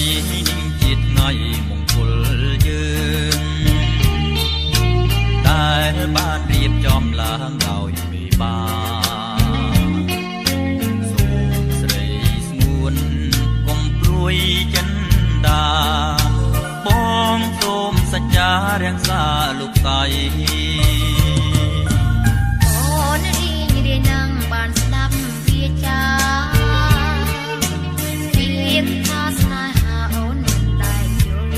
ជាតិថ្ងៃមង្គលយើងដែលបានរៀបចំឡើងដោយមេបាសូមស្រីស្ងួនកុំព្រួយចិន្តាបងសូមសច្ចារក្សាលោកស្រីអូនរីងរាយនឹងបានស្ដាប់វាចារៀបថាស្នេហាអូនមិនដែលយល់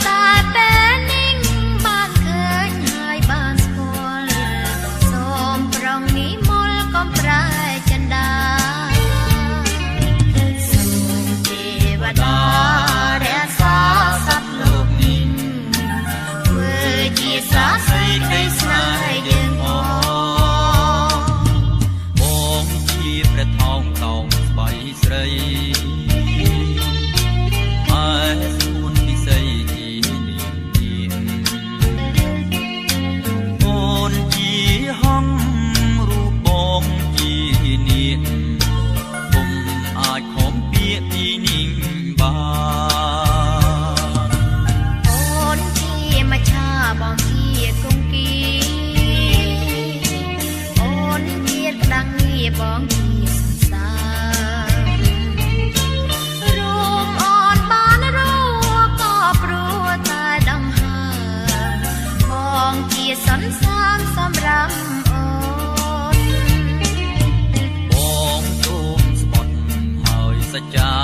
តែពេលនេះបានឃើញហើយបានស្គាល់សូមប្រងនិមលកុំប្រែចិន្តាសូមទេវតារក្សាសត្វលោកនេះធ្វើជាសាស័យក្តីស្នេហ៍យើងបងជាព្រះថោងតោងស្បៃស្រីហើយស្ពួនពិសីជានាងទៀនអូនជាហងរូបបងជានាងពុំអាចខំពាក្យពីនាងបានអូនជាមច្ឆាបងជាគង្គីអូនជាក្តាំងងារបងជាសង្សាររូបអូនបានរួក៏ព្រោះតែដង្ហើមបងជាសន្សានសម្រាប់អូនបងសូមស្បត់ហើយសច្ចា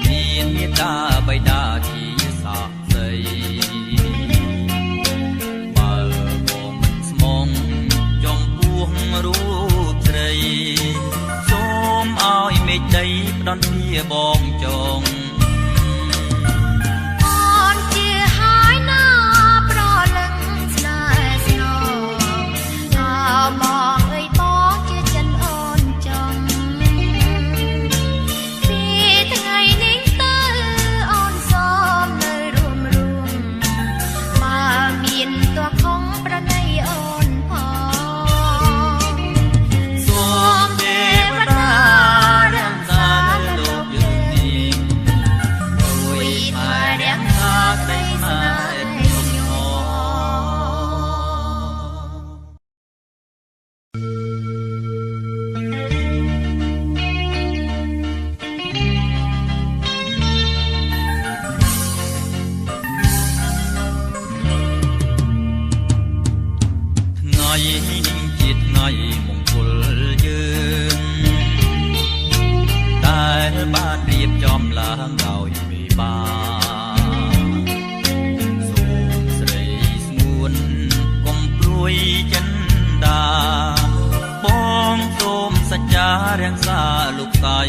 មានមេត្តាបិតាជាសាក្សីបើបងមិនស្មងចំពោះរូបស្រីសូមឲ្យមេឃដីផ្ដន់ជាបងចងអូនជាហើយណាប្រលឹងស្នេហ៍ស្នងមកអើយបងជាចិនអូនចង់ពីថ្ងៃនេះទៅអូនសូមនៅរួមបើមានតួខំប្រណីអូនផងសូមទេវតារក្សាលោកយើងនេះជួយឲ្យរក្សាក្តីស្នេហ៍ថ្ងៃជាថ្ងៃមង្គលយើងដែលបានរៀបចំឡើងដោយមេបាសូមស្រីស្ងួនកុំព្រួយចិន្តាបងសូមសច្ចារក្សាលោកស្រី